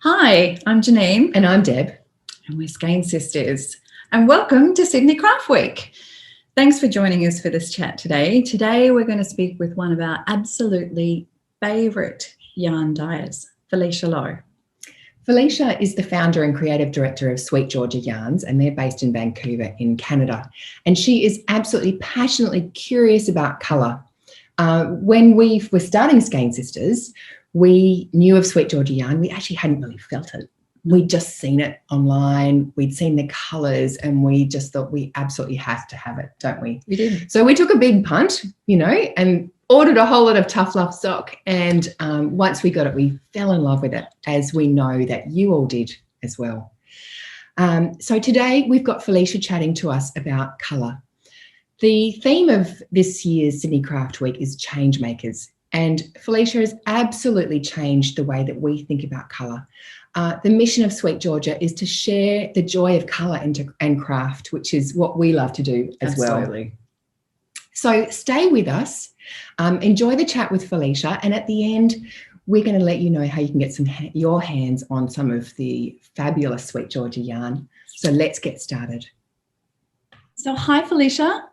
Hi, I'm Janine. And I'm Deb. And we're Skein sisters. And welcome to Sydney Craft Week. Thanks for joining us for this chat today. Today we're going to speak with one of our absolutely favourite yarn dyers, Felicia Lo. Felicia is the founder and creative director of SweetGeorgia Yarns, and they're based in Vancouver in Canada. And she is absolutely passionately curious about colour. When we were starting Skein Sisters, we knew of SweetGeorgia yarn. We actually hadn't really felt it. We'd just seen it online. We'd seen the colours and we just thought we absolutely have to have it, don't we? We did. So we took a big punt, and ordered a whole lot of tough love stock. And once we got it, we fell in love with it, as we know that you all did as well. So today we've got Felicia chatting to us about colour. The theme of this year's Sydney Craft Week is change makers. And Felicia has absolutely changed the way that we think about colour. The mission of SweetGeorgia is to share the joy of colour and craft, which is what we love to do as Absolutely. well. So stay with us, enjoy the chat with Felicia, and at the end, we're going to let you know how you can get your hands on some of the fabulous SweetGeorgia yarn. So let's get started. So hi, Felicia.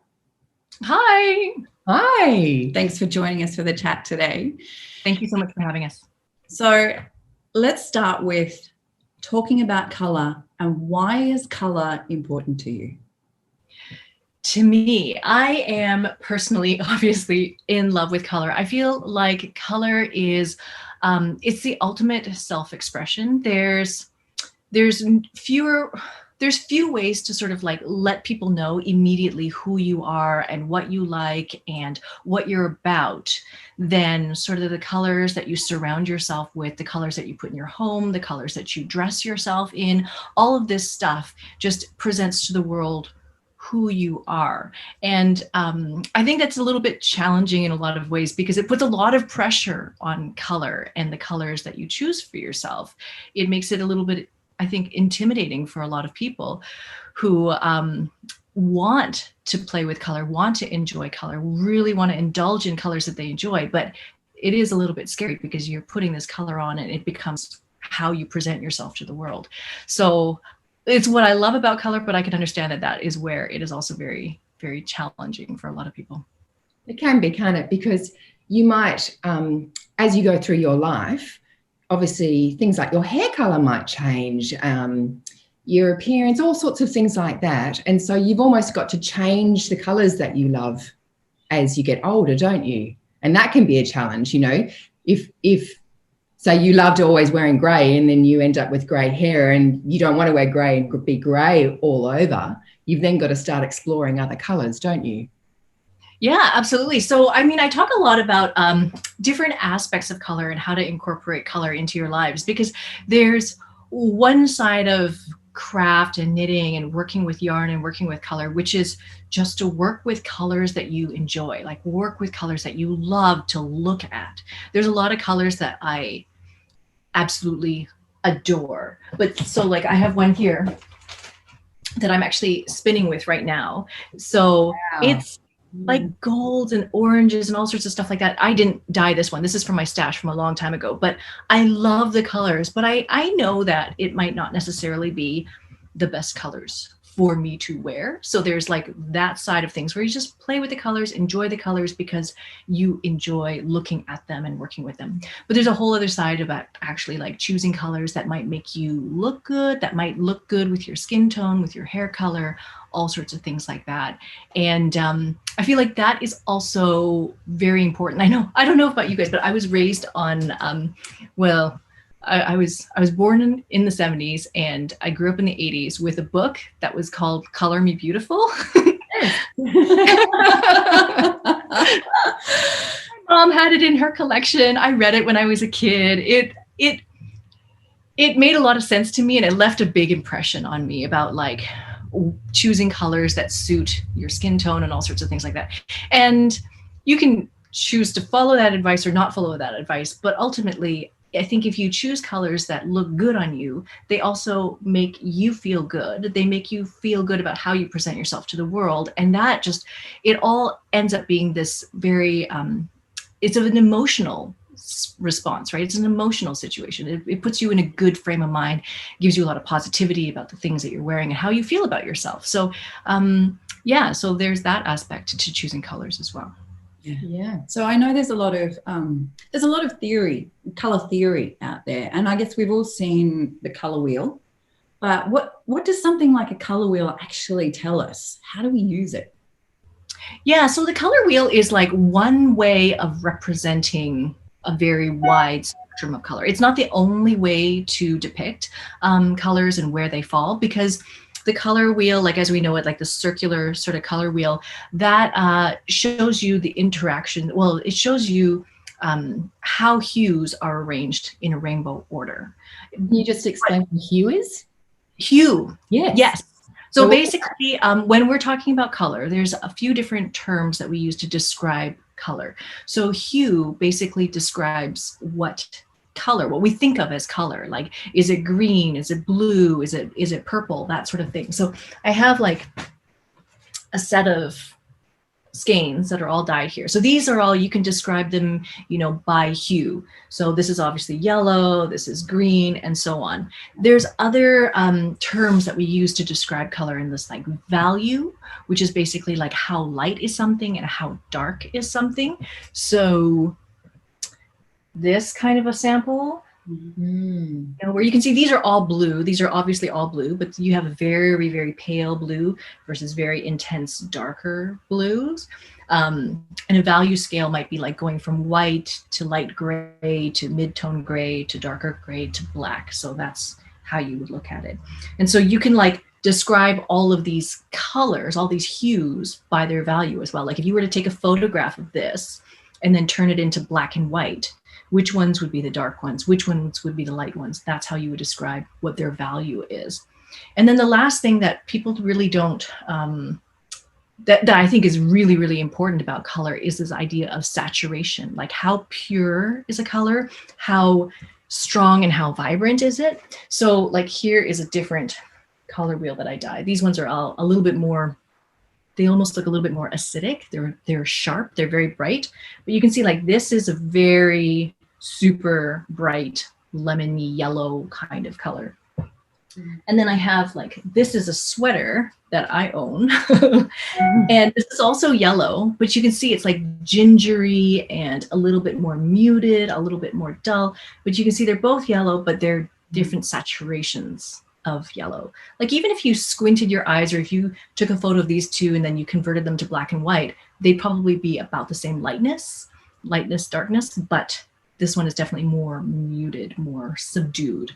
Hi. Hi. Thanks for joining us for the chat today. Thank you so much for having us. So let's start with talking about colour and why is colour important to you? To me, I am personally, obviously, in love with color. I feel like color is, it's the ultimate self-expression. There's few ways to sort of like let people know immediately who you are and what you like and what you're about than sort of the colors that you surround yourself with, the colors that you put in your home, the colors that you dress yourself in. All of this stuff just presents to the world who you are. And I think that's a little bit challenging in a lot of ways because it puts a lot of pressure on color and the colors that you choose for yourself. It makes it a little bit, I think, intimidating for a lot of people who want to play with color, want to enjoy color, really want to indulge in colors that they enjoy. But it is a little bit scary because you're putting this color on and it becomes how you present yourself to the world. So it's what I love about color, but I can understand that is where it is also very, very challenging for a lot of people. It can be, can't it? Because you might, as you go through your life, obviously things like your hair colour might change, your appearance, all sorts of things like that. And so you've almost got to change the colours that you love as you get older, don't you? And that can be a challenge, if say you loved always wearing grey and then you end up with grey hair and you don't want to wear grey and be grey all over, you've then got to start exploring other colours, don't you? Yeah, absolutely. So, I mean, I talk a lot about different aspects of color and how to incorporate color into your lives, because there's one side of craft and knitting and working with yarn and working with color, which is just to work with colors that you enjoy, like work with colors that you love to look at. There's a lot of colors that I absolutely adore. But so like I have one here that I'm actually spinning with right now. So wow. It's like golds and oranges and all sorts of stuff like that. I didn't dye this one. This is from my stash from a long time ago, but I love the colors, but I know that it might not necessarily be the best colors for me to wear. So there's like that side of things where you just play with the colors, enjoy the colors because you enjoy looking at them and working with them. But there's a whole other side about actually like choosing colors that might make you look good, that might look good with your skin tone, with your hair color, all sorts of things like that. And I feel like that is also very important. I don't know about you guys, but I was raised on, I was born in the 70s and I grew up in the 80s with a book that was called Color Me Beautiful. My mom had it in her collection. I read it when I was a kid. It made a lot of sense to me and it left a big impression on me about like choosing colors that suit your skin tone and all sorts of things like that. And you can choose to follow that advice or not follow that advice, but ultimately I think if you choose colors that look good on you, they also make you feel good. They make you feel good about how you present yourself to the world. And that just, it all ends up being this very, it's an emotional response, right? It's an emotional situation. It puts you in a good frame of mind, gives you a lot of positivity about the things that you're wearing and how you feel about yourself. So yeah, so there's that aspect to choosing colors as well. Yeah. So I know there's a lot of theory, color theory out there, and I guess we've all seen the color wheel. But what does something like a color wheel actually tell us? How do we use it? Yeah, so the color wheel is like one way of representing a very wide spectrum of color. It's not the only way to depict colors and where they fall, because the color wheel, like as we know it, like the circular sort of color wheel, that shows you the interaction. Well, it shows you how hues are arranged in a rainbow order. Can you just explain what hue is? Hue. Yes. Yes. So basically, when we're talking about color, there's a few different terms that we use to describe color. So hue basically describes what color, what we think of as color. Like, is it green? Is it blue? Is it purple? That sort of thing. So I have like a set of skeins that are all dyed here. So these are all, you can describe them, you know, by hue. So this is obviously yellow, this is green, and so on. There's other terms that we use to describe color in this, like value, which is basically like how light is something and how dark is something. So this kind of a sample, you know, where you can see these are all blue. These are obviously all blue, but you have a very, very pale blue versus very intense, darker blues. And a value scale might be like going from white to light gray to mid-tone gray to darker gray to black. So that's how you would look at it. And so you can like describe all of these colors, all these hues by their value as well. Like if you were to take a photograph of this and then turn it into black and white, which ones would be the dark ones? Which ones would be the light ones? That's how you would describe what their value is. And then the last thing that people really don't, that I think is really, really important about color is this idea of saturation. Like how pure is a color? How strong and how vibrant is it? So like here is a different color wheel that I dyed. These ones are all a little bit more, they almost look a little bit more acidic. They're sharp, they're very bright. But you can see like this is a very super bright lemony yellow kind of color. And then I have like, this is a sweater that I own. And this is also yellow, but you can see it's like gingery and a little bit more muted, a little bit more dull. But you can see they're both yellow, but they're different saturations of yellow. Like even if you squinted your eyes, or if you took a photo of these two and then you converted them to black and white, they'd probably be about the same lightness, darkness, but this one is definitely more muted, more subdued.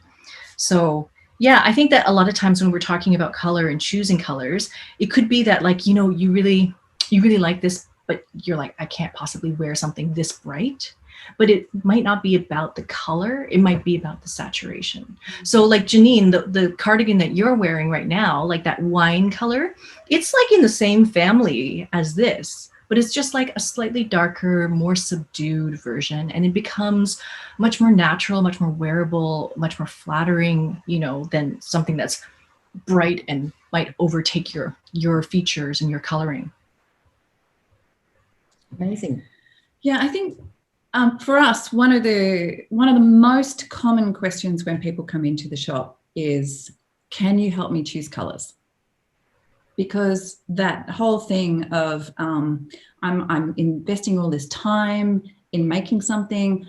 So yeah, I think that a lot of times when we're talking about color and choosing colors, it could be that like, you know, you really like this, but you're like, I can't possibly wear something this bright. But it might not be about the color. It might be about the saturation. So like Janine, the cardigan that you're wearing right now, like that wine color, it's like in the same family as this, but it's just like a slightly darker, more subdued version. And it becomes much more natural, much more wearable, much more flattering, you know, than something that's bright and might overtake your features and your coloring. Amazing. Yeah, I think for us, one of the most common questions when people come into the shop is, can you help me choose colors? Because that whole thing of I'm investing all this time in making something,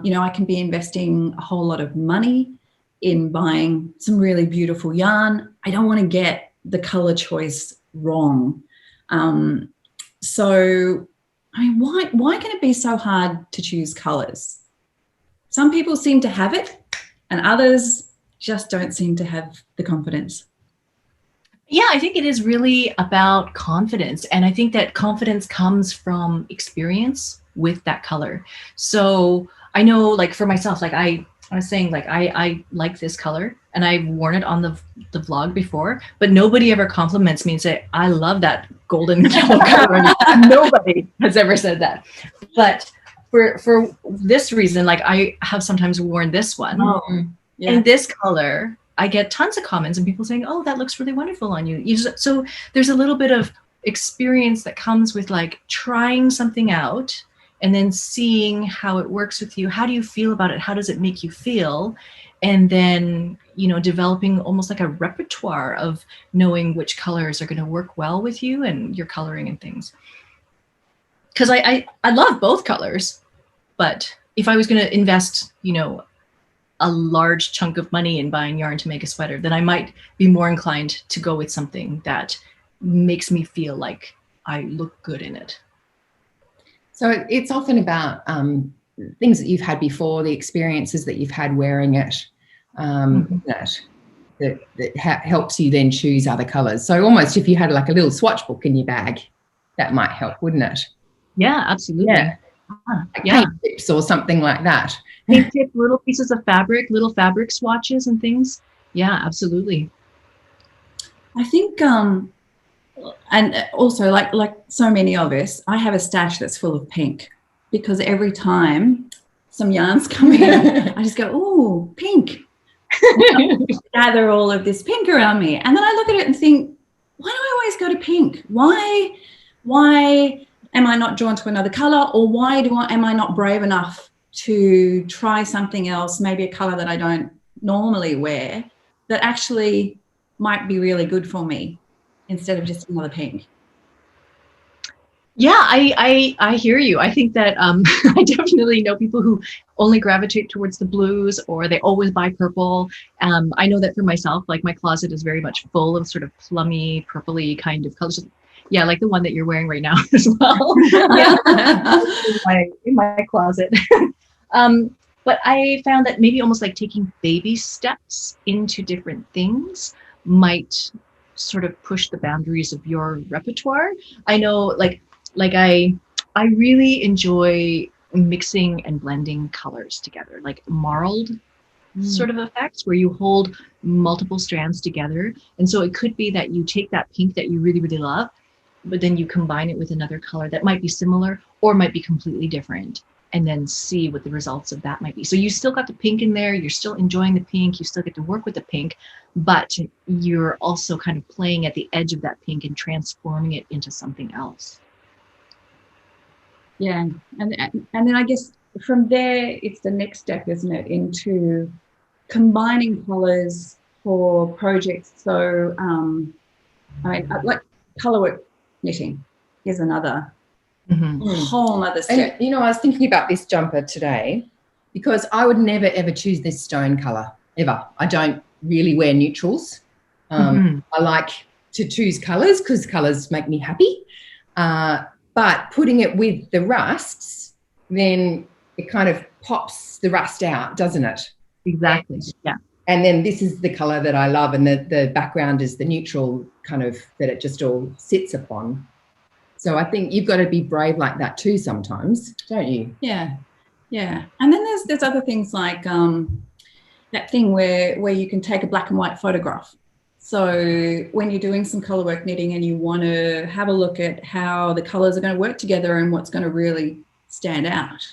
you know, I can be investing a whole lot of money in buying some really beautiful yarn. I don't want to get the color choice wrong. So I mean, why can it be so hard to choose colors? Some people seem to have it and others just don't seem to have the confidence. Yeah, I think it is really about confidence. And I think that confidence comes from experience with that color. So I know, like for myself, like I was saying, like I like this color and I've worn it on the vlog before, but nobody ever compliments me and say, I love that golden yellow color. Nobody has ever said that. But for this reason, like I have sometimes worn this one and this color, I get tons of comments and people saying, oh, that looks really wonderful on you. So there's a little bit of experience that comes with like trying something out and then seeing how it works with you. How do you feel about it? How does it make you feel? And then, developing almost like a repertoire of knowing which colors are going to work well with you and your coloring and things. Because I love both colors, but if I was going to invest, a large chunk of money in buying yarn to make a sweater, then I might be more inclined to go with something that makes me feel like I look good in it. So it's often about things that you've had before, the experiences that you've had wearing it, that helps you then choose other colours. So almost if you had like a little swatch book in your bag, that might help, wouldn't it? Yeah, absolutely. Yeah. Like paint tips or something like that. Paint tips, little pieces of fabric, little fabric swatches and things. Yeah, absolutely. I think, and also like so many of us, I have a stash that's full of pink, because every time some yarns come in, I just go, "Ooh, pink." Gather all of this pink around me, and then I look at it and think, why do I always go to pink? Why am I not drawn to another color? Or why am I not brave enough to try something else, maybe a color that I don't normally wear, that actually might be really good for me instead of just another pink? Yeah, I hear you. I think that I definitely know people who only gravitate towards the blues, or they always buy purple. I know that for myself, like my closet is very much full of sort of plummy, purpley kind of colors. Yeah, like the one that you're wearing right now as well. in my closet. But I found that maybe almost like taking baby steps into different things might sort of push the boundaries of your repertoire. I know, like I really enjoy mixing and blending colors together, like marled sort of effects where you hold multiple strands together. And so it could be that you take that pink that you really, really love, but then you combine it with another color that might be similar or might be completely different, and then see what the results of that might be. So you still got the pink in there, you're still enjoying the pink, you still get to work with the pink, but you're also kind of playing at the edge of that pink and transforming it into something else. Yeah, and then I guess from there, it's the next step, isn't it, into combining colors for projects. So, like colourwork knitting is another whole other step. And, I was thinking about this jumper today because I would never, ever choose this stone colour, ever. I don't really wear neutrals. I like to choose colours because colours make me happy. But putting it with the rusts, then it kind of pops the rust out, doesn't it? Exactly. Yeah. And then this is the colour that I love, and the background is the neutral kind of that it just all sits upon. So I think you've got to be brave like that too sometimes, don't you? Yeah, yeah. And then there's other things like that thing where you can take a black and white photograph. So when you're doing some colourwork knitting and you want to have a look at how the colours are going to work together and what's going to really stand out.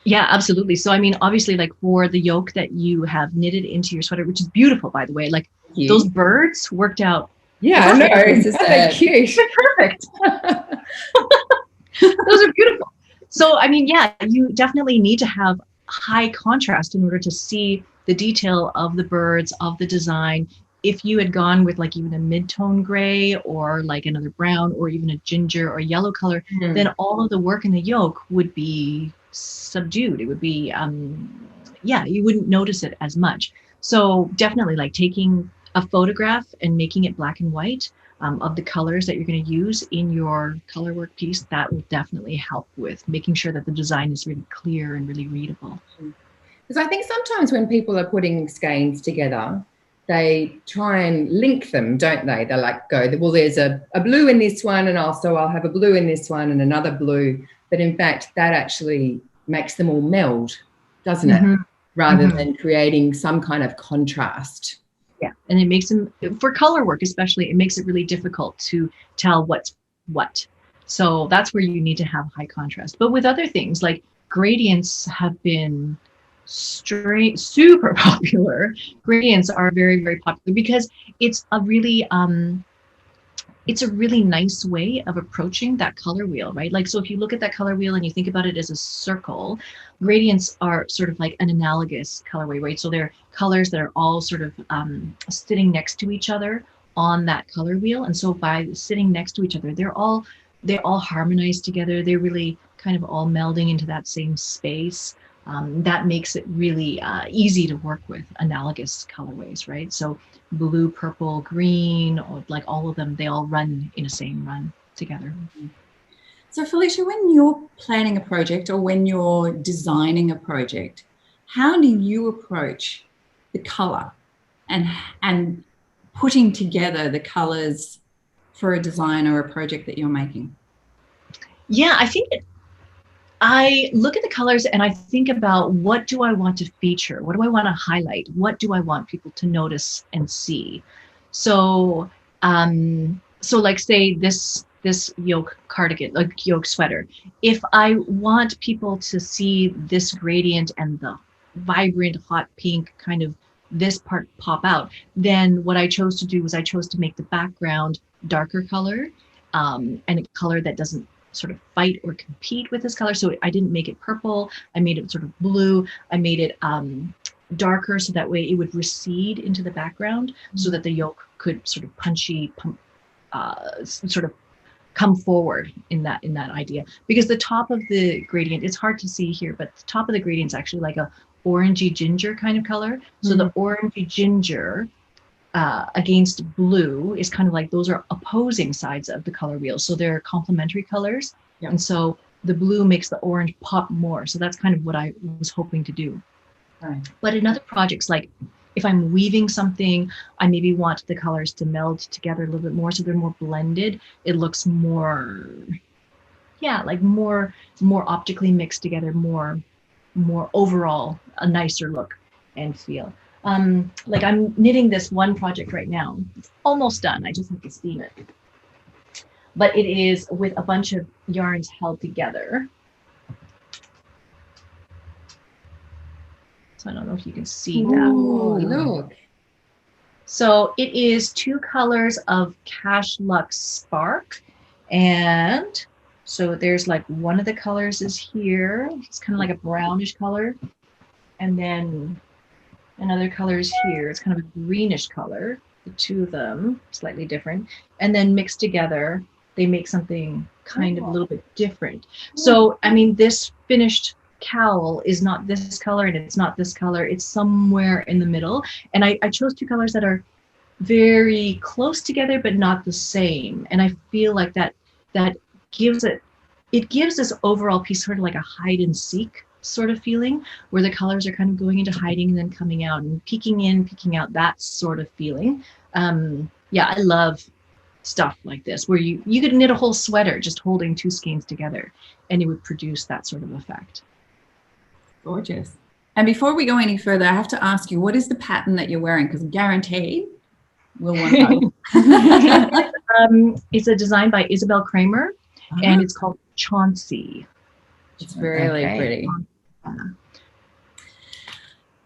Yeah, absolutely. So, I mean, obviously, like for the yoke that you have knitted into your sweater, which is beautiful, by the way, like those birds worked out. Yeah, I know. They're cute. Perfect. Those are beautiful. So, I mean, yeah, you definitely need to have high contrast in order to see the detail of the birds, of the design. If you had gone with like even a mid-tone gray or like another brown or even a ginger or yellow color, then all of the work in the yoke would be subdued. It would be, you wouldn't notice it as much. So definitely like taking a photograph and making it black and white of the colors that you're going to use in your color work piece, that will definitely help with making sure that the design is really clear and really readable. Because I think sometimes when people are putting skeins together, they try and link them, don't they? They like go, well, there's a blue in this one, and also I'll have a blue in this one and another blue. But in fact, that actually makes them all meld, doesn't it? Rather than creating some kind of contrast. Yeah, and it makes them, for color work especially, it makes it really difficult to tell what's what. So that's where you need to have high contrast. But with other things, like gradients have been super popular. Gradients are very, very popular because it's a really it's a really nice way of approaching that color wheel, right? Like, so if you look at that color wheel and you think about it as a circle, gradients are sort of like an analogous colorway, right? So they're colors that are all sort of sitting next to each other on that color wheel. And so by sitting next to each other, they're all harmonized together. They're really kind of all melding into that same space. That makes it really easy to work with analogous colorways, right? So blue, purple, green, or like all of them, they all run in a same run together. So Felicia, when you're planning a project or when you're designing a project, how do you approach the color and putting together the colors for a design or a project that you're making? Yeah, I think I look at the colors and I think about, what do I want to feature? What do I want to highlight? What do I want people to notice and see? So, so like say this yoke cardigan, like yoke sweater. If I want people to see this gradient and the vibrant hot pink kind of this part pop out, then what I chose to do was I chose to make the background darker color, and a color that doesn't sort of fight or compete with this color. So I didn't make it purple. I made it sort of blue. I made it darker so that way it would recede into the background, so that the yoke could sort of punchy, sort of come forward in that idea. Because the top of the gradient, it's hard to see here, but the top of the gradient is actually like a orangey ginger kind of color. So the orangey ginger against blue is kind of like, those are opposing sides of the color wheel. So they're complementary colors. Yep. And so the blue makes the orange pop more. So that's kind of what I was hoping to do. Right. But in other projects, like if I'm weaving something, I maybe want the colors to meld together a little bit more, so they're more blended. It looks more, yeah, like more optically mixed together, more overall a nicer look and feel. Like I'm knitting this one project right now. It's almost done. I just have to steam it. But it is with a bunch of yarns held together. So I don't know if you can see that. Oh, look. So it is 2 colors of Cash Luxe Spark. And so there's like, one of the colors is here. It's kind of like a brownish color. And then another color is here. It's kind of a greenish color. The 2 of them, slightly different. And then mixed together, they make something kind of a little bit different. So, I mean, this finished cowl is not this color and it's not this color. It's somewhere in the middle. And I chose 2 colors that are very close together, but not the same. And I feel like that gives it gives this overall piece sort of like a hide and seek sort of feeling, where the colors are kind of going into hiding and then coming out and peeking in, peeking out, that sort of feeling. Yeah, I love stuff like this, where you could knit a whole sweater just holding 2 skeins together and it would produce that sort of effect. Gorgeous. And before we go any further, I have to ask you, what is the pattern that you're wearing? Because guaranteed we'll want to know. It's a design by Isabel Kramer, and it's called Chauncey. It's really pretty.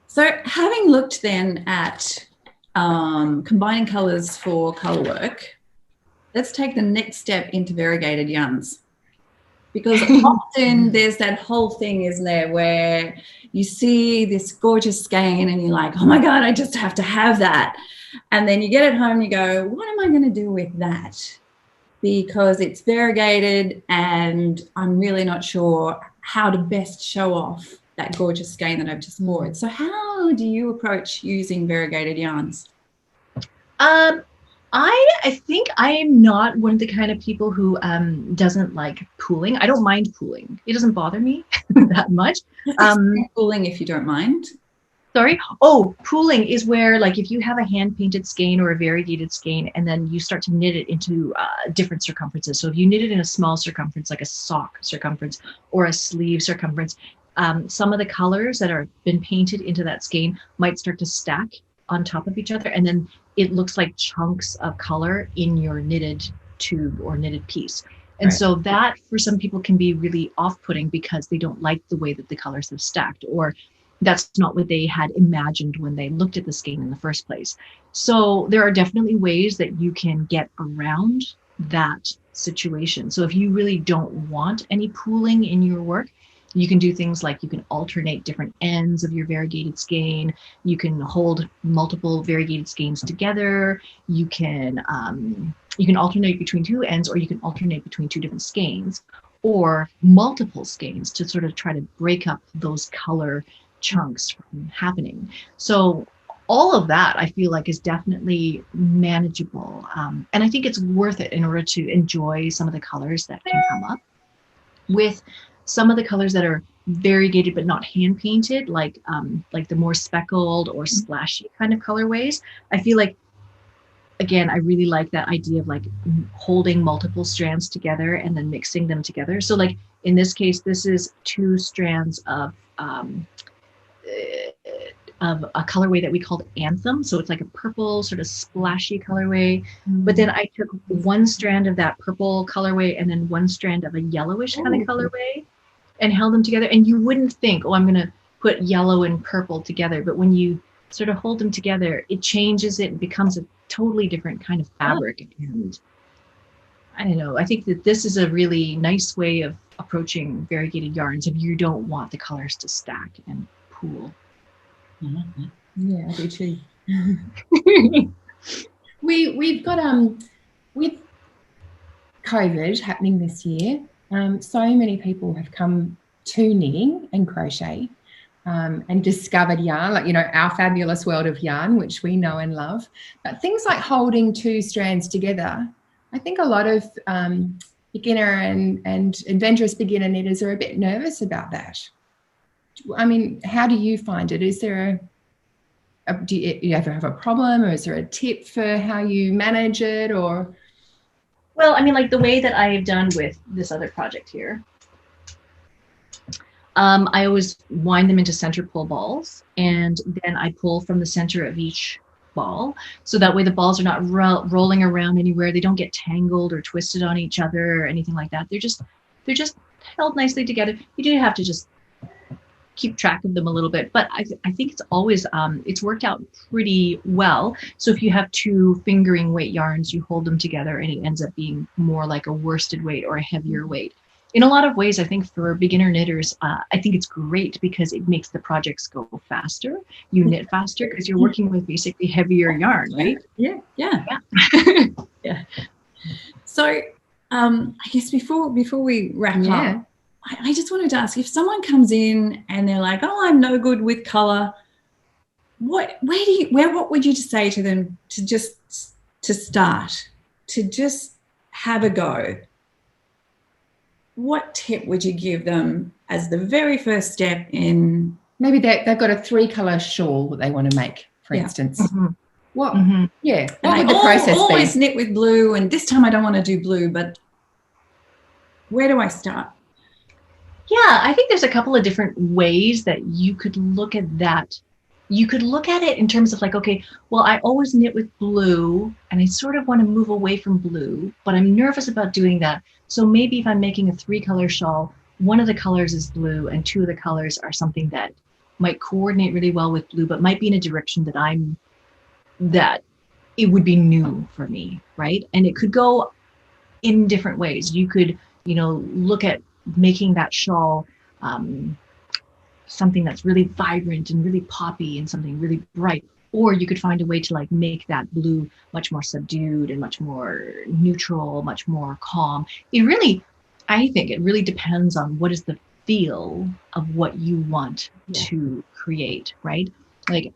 So having looked then at combining colors for color work, let's take the next step into variegated yarns. Because often there's that whole thing, isn't there, where you see this gorgeous skein and you're like, oh my God, I just have to have that. And then you get it home and you go, what am I going to do with that? Because it's variegated and I'm really not sure how to best show off that gorgeous skein that I've just bought. So how do you approach using variegated yarns? I think I am not one of the kind of people who doesn't like pooling. I don't mind pooling. It doesn't bother me that much. Pooling, if you don't mind. Sorry? Oh, pooling is where, like, if you have a hand-painted skein or a variegated skein, and then you start to knit it into different circumferences. So if you knit it in a small circumference, like a sock circumference or a sleeve circumference, some of the colors that are been painted into that skein might start to stack on top of each other, and then it looks like chunks of color in your knitted tube or knitted piece. And so that for some people can be really off-putting because they don't like the way that the colors have stacked, or that's not what they had imagined when they looked at the skein in the first place. So there are definitely ways that you can get around that situation. So if you really don't want any pooling in your work, you can do things like you can alternate different ends of your variegated skein. You can hold multiple variegated skeins together. You can alternate between two ends, or you can alternate between two different skeins, or multiple skeins to sort of try to break up those color chunks from happening. So all of that I feel like is definitely manageable. And I think it's worth it in order to enjoy some of the colors that can come up. With some of the colors that are variegated but not hand painted, like the more speckled or splashy kind of colorways, I feel like, again, I really like that idea of like holding multiple strands together and then mixing them together. So like in this case, this is 2 strands of a colorway that we called Anthem. So it's like a purple sort of splashy colorway. But then I took 1 strand of that purple colorway and then 1 strand of a yellowish kind of colorway and held them together. And you wouldn't think, oh, I'm going to put yellow and purple together. But when you sort of hold them together, it changes it and becomes a totally different kind of fabric. And I don't know, I think that this is a really nice way of approaching variegated yarns if you don't want the colors to stack and pool. Yeah, I do too. We've got with COVID happening this year, so many people have come to knitting and crochet and discovered yarn, like, you know, our fabulous world of yarn, which we know and love. But things like holding 2 strands together, I think a lot of beginner and adventurous beginner knitters are a bit nervous about that. I mean, how do you find it? Is there do you ever have a problem, or is there a tip for how you manage it? Or, well, I mean, like the way that I've done with this other project here, I always wind them into center pull balls, and then I pull from the center of each ball, so that way the balls are not rolling around anywhere. They don't get tangled or twisted on each other or anything like that. They're just held nicely together. You do have to just keep track of them a little bit, but I think it's always it's worked out pretty well. So if you have 2 fingering weight yarns, you hold them together and it ends up being more like a worsted weight or a heavier weight. In a lot of ways, I think for beginner knitters, I think it's great because it makes the projects go faster. You knit faster because you're working with basically heavier yarn, right? Yeah. Yeah. So I guess before we wrap up, I just wanted to ask, if someone comes in and they're like, oh, I'm no good with color, what would you say to them to start, to just have a go? What tip would you give them as the very first step in? Maybe they've got a 3-color shawl that they want to make, for instance. What would the process be? I always knit with blue, and this time I don't want to do blue, but where do I start? Yeah, I think there's a couple of different ways that you could look at that. You could look at it in terms of like, okay, well, I always knit with blue and I sort of want to move away from blue, but I'm nervous about doing that. So maybe if I'm making a 3-color shawl, 1 of the colors is blue and 2 of the colors are something that might coordinate really well with blue, but might be in a direction that it would be new for me, right? And it could go in different ways. You could, look at making that shawl something that's really vibrant and really poppy and something really bright, or you could find a way to like make that blue much more subdued and much more neutral, much more calm. I think it really depends on what is the feel of what you want to create, right? Like,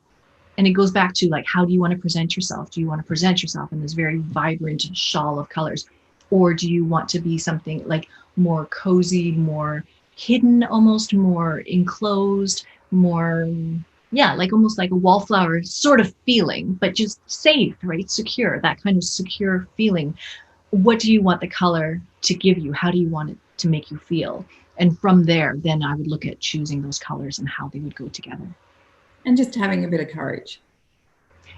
and it goes back to like, how do you want to present yourself? Do you want to present yourself in this very vibrant shawl of colors? Or do you want to be something like more cozy, more hidden, almost more enclosed, more, like almost like a wallflower sort of feeling, but just safe, right? Secure, that kind of secure feeling. What do you want the color to give you? How do you want it to make you feel? And from there, then I would look at choosing those colors and how they would go together. And just having a bit of courage.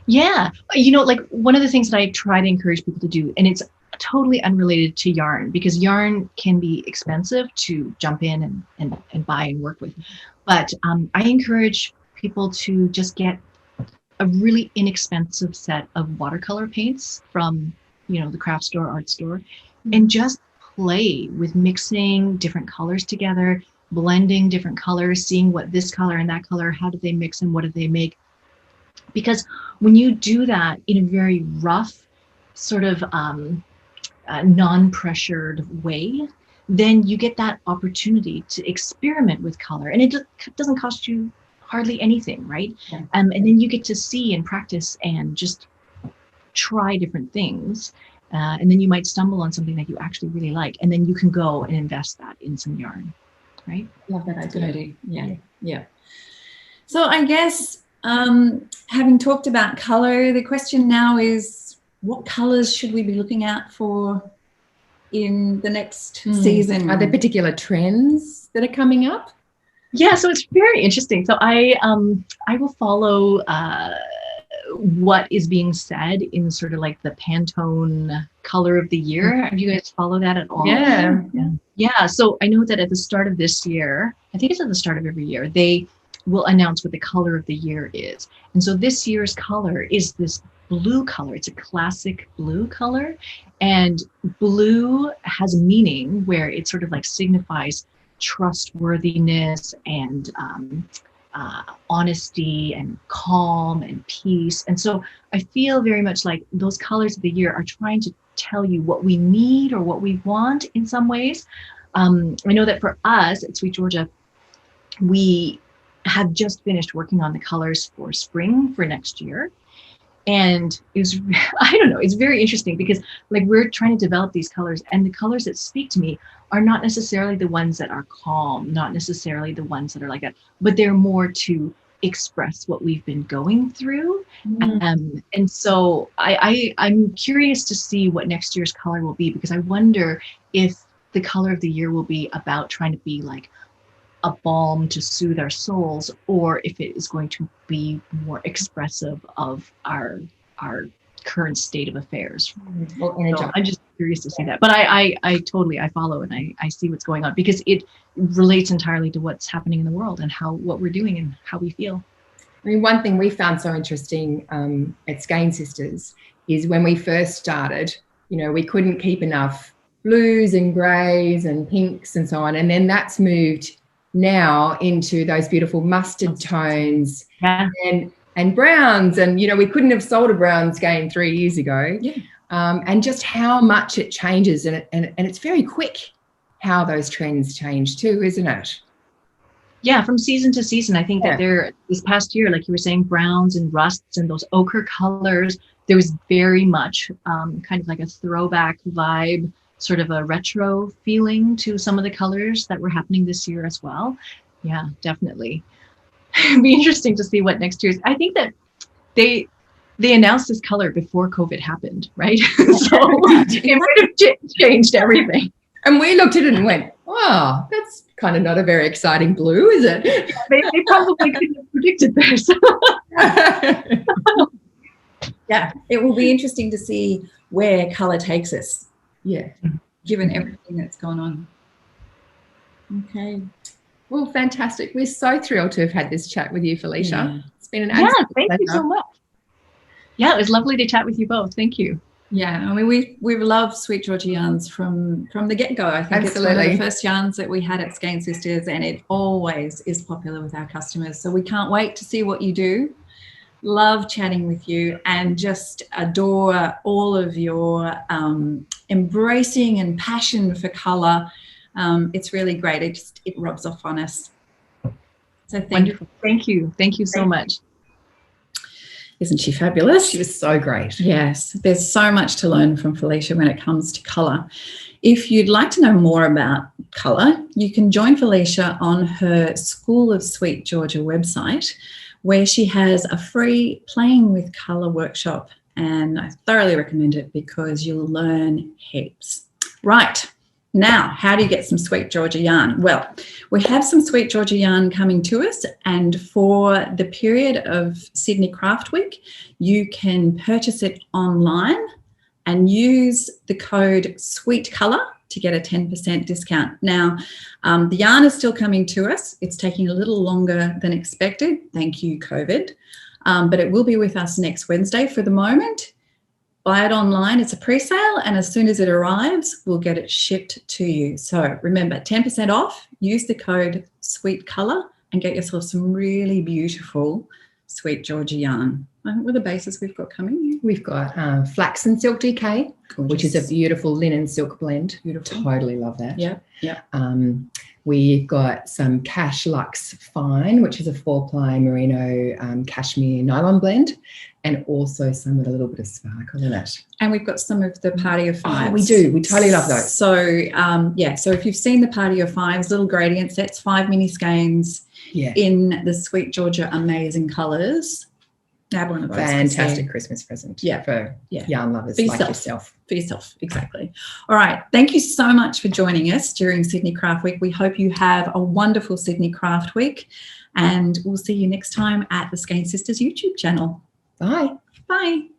Yeah. Like one of the things that I try to encourage people to do, and it's totally unrelated to yarn, because yarn can be expensive to jump in and buy and work with. But I encourage people to just get a really inexpensive set of watercolor paints from, the craft store, art store, and just play with mixing different colors together, blending different colors, seeing what this color and that color, how do they mix and what do they make? Because when you do that in a very rough, sort of non-pressured way, then you get that opportunity to experiment with color, and it doesn't cost you hardly anything, right? Yeah. And then you get to see and practice and just try different things, and then you might stumble on something that you actually really like, and then you can go and invest that in some yarn, right? Love that That's a good idea. idea. Yeah. So I guess having talked about color, the question now is, what colors should we be looking out for in the next season? Are there particular trends that are coming up? Yeah, so it's very interesting. So I will follow what is being said in sort of like the Pantone color of the year. Have you guys follow that at all? Yeah. So I know that at the start of this year, I think it's at the start of every year, they will announce what the color of the year is. And so this year's color is this blue color. It's a classic blue color, and blue has a meaning where it sort of like signifies trustworthiness and honesty and calm and peace. And so I feel very much like those colors of the year are trying to tell you what we need or what we want in some ways. I know that for us at SweetGeorgia, we have just finished working on the colors for spring for next year. And it was, I don't know, it's very interesting because like we're trying to develop these colors, and the colors that speak to me are not necessarily the ones that are calm, not necessarily the ones that are like that, but they're more to express what we've been going through. And so I'm curious to see what next year's color will be, because I wonder if the color of the year will be about trying to be like a balm to soothe our souls, or if it is going to be more expressive of our current state of affairs. Well, so I'm just curious to see that. But I totally follow, and I see what's going on, because it relates entirely to what's happening in the world and what we're doing and how we feel. I mean, one thing we found so interesting at Skein Sisters is when we first started, we couldn't keep enough blues and greys and pinks and so on. And then that's moved now into those beautiful mustard tones and browns. And, we couldn't have sold a brown skein 3 years ago. Yeah. And just how much it changes. And it's very quick how those trends change too, isn't it? Yeah, from season to season. I think that this past year, like you were saying, browns and rusts and those ochre colors, there was very much kind of like a throwback vibe, sort of a retro feeling to some of the colors that were happening this year as well. Yeah, definitely. It'd be interesting to see what next year's. I think that they announced this color before COVID happened, right? So it might have changed everything. And we looked at it and went, "Oh, that's kind of not a very exciting blue, is it?" They probably couldn't have predicted this. Yeah, it will be interesting to see where color takes us. Yeah, given everything that's gone on. Okay. Well, fantastic. We're so thrilled to have had this chat with you, Felicia. Yeah. It's been an absolute thank pleasure. you so much. Yeah, it was lovely to chat with you both. Thank you. Yeah, I mean, we've loved SweetGeorgia yarns from the get-go. I think It's one of the first yarns that we had at Skein Sisters, and it always is popular with our customers. So we can't wait to see what you do. Love chatting with you, and just adore all of your embracing and passion for colour. It's really great. It rubs off on us. So wonderful. Thank you so much. Isn't she fabulous? She was so great. Yes, there's so much to learn from Felicia when it comes to colour. If you'd like to know more about colour, you can join Felicia on her School of SweetGeorgia website, where she has a free Playing with Colour workshop, and I thoroughly recommend it because you'll learn heaps. Right, now, how do you get some SweetGeorgia yarn? Well, we have some SweetGeorgia yarn coming to us, and for the period of Sydney Craft Week, you can purchase it online and use the code SweetColour to get a 10% discount. Now, the yarn is still coming to us. It's taking a little longer than expected. Thank you, COVID. But it will be with us next Wednesday. For the moment, buy it online. It's a pre-sale, and as soon as it arrives, we'll get it shipped to you. So remember, 10% off. Use the code SweetColor and get yourself some really beautiful SweetGeorgia yarn. What are the bases we've got coming? We've got flax and silk DK, which is a beautiful linen silk blend. Beautiful. Totally love that. Yeah, yeah. We've got some Cash Luxe Fine, which is a 4-ply merino cashmere nylon blend, and also some with a little bit of sparkle in it. And we've got some of the Party of Fives. Oh, we do. We totally love those. So, yeah, so if you've seen the Party of Fives, little gradient sets, 5 mini skeins in the SweetGeorgia amazing colours. Nab one of those. Fantastic Christmas present for yarn lovers like yourself. For yourself, exactly. All right. Thank you so much for joining us during Sydney Craft Week. We hope you have a wonderful Sydney Craft Week, and we'll see you next time at the Skein Sisters YouTube channel. Bye. Bye.